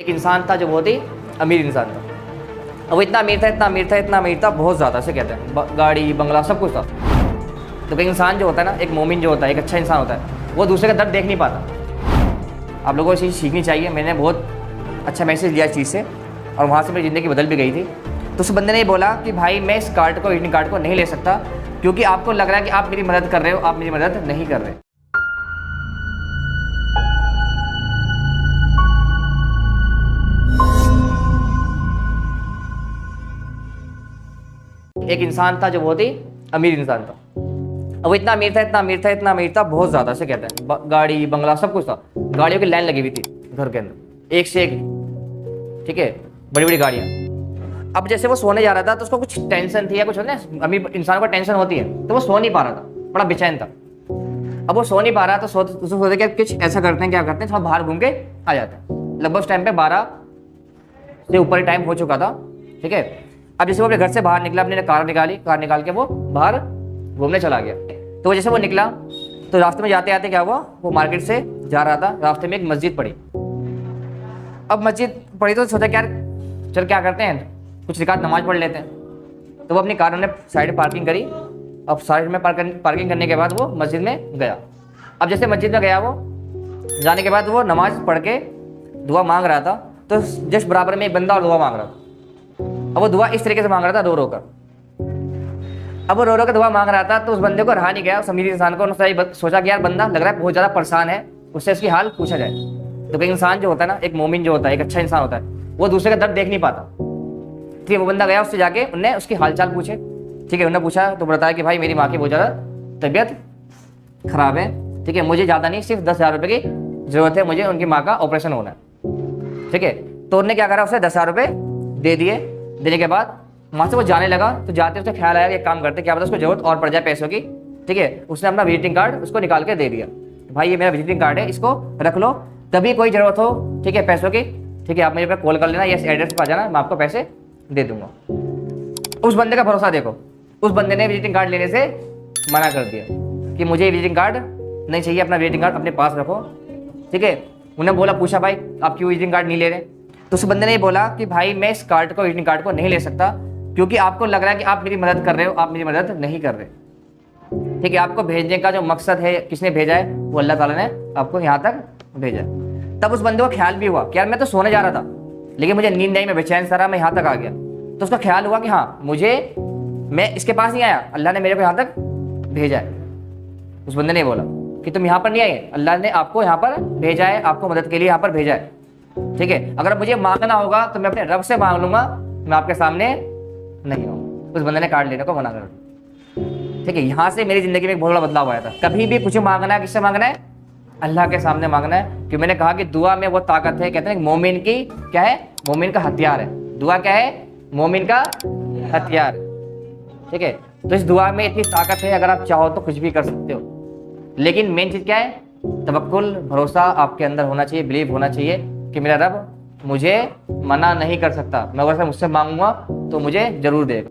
एक इंसान था जो बहुत ही अमीर इंसान था। अब वो इतना अमीर था, इतना अमीर था, इतना अमीर था, बहुत ज़्यादा से कहते हैं, गाड़ी बंगला सब कुछ था। तो कोई इंसान जो होता है ना, एक मोमिन जो होता है, एक अच्छा इंसान होता है, वो दूसरे का दर्द देख नहीं पाता। आप लोगों को चीज़ सीखनी चाहिए। मैंने बहुत अच्छा मैसेज लिया इस चीज़ से और वहाँ से मेरी ज़िंदगी बदल भी गई थी। तो उस बंदे ने बोला कि भाई मैं इस कार्ड को, विजिटिंग कार्ड को नहीं ले सकता क्योंकि आपको लग रहा है कि आप मेरी मदद कर रहे हो, आप मेरी मदद नहीं कर रहे। एक इंसान था जो बहुत ही अमीर इंसान था। अब वो इतना अमीर था, इतना अमीर था, इतना अमीर था, बहुत ज़्यादा से कहते हैं, गाड़ी बंगला सब कुछ था। गाड़ियों की लाइन लगी हुई थी घर के अंदर, एक से एक, ठीक है, बड़ी बड़ी गाड़ियाँ। अब जैसे वो सोने जा रहा था तो उसको कुछ टेंशन थी या कुछ होता है, अमीर इंसान को टेंशन होती है, तो वो सो नहीं पा रहा था, बड़ा बेचैन था। अब वो सो नहीं पा रहा तो सोचते क्या कुछ ऐसा करते हैं, क्या करते हैं, थोड़ा बाहर घूम के आ जाते हैं। लगभग उस टाइम पे 12 से ऊपर टाइम हो चुका था, ठीक है। अब जैसे वो अपने घर से बाहर निकला, अपने कार निकाली, कार निकाल के वो बाहर घूमने चला गया। तो जैसे वो निकला तो रास्ते में जाते आते क्या हुआ, वो मार्केट से जा रहा था, रास्ते में एक मस्जिद पड़ी। अब मस्जिद पड़ी तो सोचा क्या, चल क्या करते हैं, कुछ रिकात नमाज पढ़ लेते हैं। तो वो अपनी कार ने साइड में पार्किंग करी। अब साइड में पार्किंग करने के बाद वो मस्जिद में गया। अब जैसे मस्जिद में गया, वो जाने के बाद वो नमाज पढ़ के दुआ मांग रहा था, तो जस्ट बराबर में एक बंदा और दुआ मांग रहा था। अब वो दुआ इस तरीके से मांग रहा था, रो रो कर। अब वो रो रो कर दुआ मांग रहा था तो उस बंदे को रहा नहीं गया, उस अमीर इंसान को। उसने सोचा कि यार बंदा लग रहा है बहुत ज़्यादा परेशान है, उससे उसकी हाल पूछा जाए। तो कोई इंसान जो होता है ना, एक मोमिन जो होता है, एक अच्छा इंसान होता है, वो दूसरे का दर्द देख नहीं पाता। ठीक है, वो बंदा गया, उससे जाके उनने उसकी हाल चाल पूछे। ठीक है, उन्होंने पूछा तो बताया कि भाई मेरी माँ की बहुत ज़्यादा तबीयत खराब है, ठीक है, मुझे ज़्यादा नहीं, सिर्फ 10,000 रुपये की ज़रूरत है, मुझे उनकी माँ का ऑपरेशन होना है। ठीक है, तो उन्होंने क्या करा, उसे 10,000 रुपये दे दिए। देने के बाद वहाँ से वो जाने लगा, तो जाते उसका ख्याल आया कि एक काम करते, क्या पता उसको जरूरत और पड़ जाए पैसों की। ठीक है, उसने अपना विजिटिंग कार्ड उसको निकाल के दे दिया, भाई ये मेरा विजिटिंग कार्ड है, इसको रख लो, कभी कोई ज़रूरत हो, ठीक है, पैसों की, ठीक है, आप मेरे पे कॉल कर लेना या इस एड्रेस पर आ जाना, मैं आपको पैसे दे दूंगा। उस बंदे का भरोसा देखो, उस बंदे ने विजिटिंग कार्ड लेने से मना कर दिया कि मुझे विजिटिंग कार्ड नहीं चाहिए, अपना विजिटिंग कार्ड अपने पास रखो। ठीक है, उन्हें बोला, पूछा भाई आप क्यों विजिटिंग कार्ड नहीं ले रहे। तो उस बंदे ने बोला कि भाई मैं इस कार्ड को, विजिटिंग कार्ड को नहीं ले सकता क्योंकि आपको लग रहा है कि आप मेरी मदद कर रहे हो, आप मेरी मदद नहीं कर रहे। ठीक है, आपको भेजने का जो मकसद है, किसने भेजा है, वो अल्लाह ताला ने आपको यहाँ तक भेजा। तब उस बंदे को ख्याल भी हुआ कि यार मैं तो सोने जा रहा था, लेकिन मुझे नींद नहीं, मैं बेचैन सा रहा, मैं यहाँ तक आ गया। तो उसका ख्याल हुआ कि हाँ, मैं इसके पास नहीं आया, अल्लाह ने मेरे को यहाँ तक भेजा है। उस बंदे ने बोला कि तुम यहाँ पर नहीं आए, अल्लाह ने आपको यहाँ पर भेजा है, आपको मदद के लिए यहाँ पर भेजा है। ठीक है, अगर मुझे मांगना होगा तो मैं अपने रब से मांग लूंगा, मैं आपके सामने नहीं हूँ। उस बंदे ने कार्ड लेने को मना कर दिया। ठीक है, यहाँ से मेरी जिंदगी में एक बहुत बड़ा बदलाव आया था। कभी भी कुछ मांगना है, किससे मांगना है, अल्लाह के सामने मांगना है। कि मैंने कहा कि दुआ में वो ताकत है, कहते हैं मोमिन की क्या है, मोमिन का हथियार है। दुआ क्या है, मोमिन का हथियार। ठीक है, तो इस दुआ में इतनी ताकत है, अगर आप चाहो तो कुछ भी कर सकते हो। लेकिन मेन चीज़ क्या है, तवक्कुल, भरोसा आपके अंदर होना चाहिए, बिलीव होना चाहिए कि मेरा रब मुझे मना नहीं कर सकता, मैं अगर मुझसे मांगूंगा तो मुझे जरूर देगा।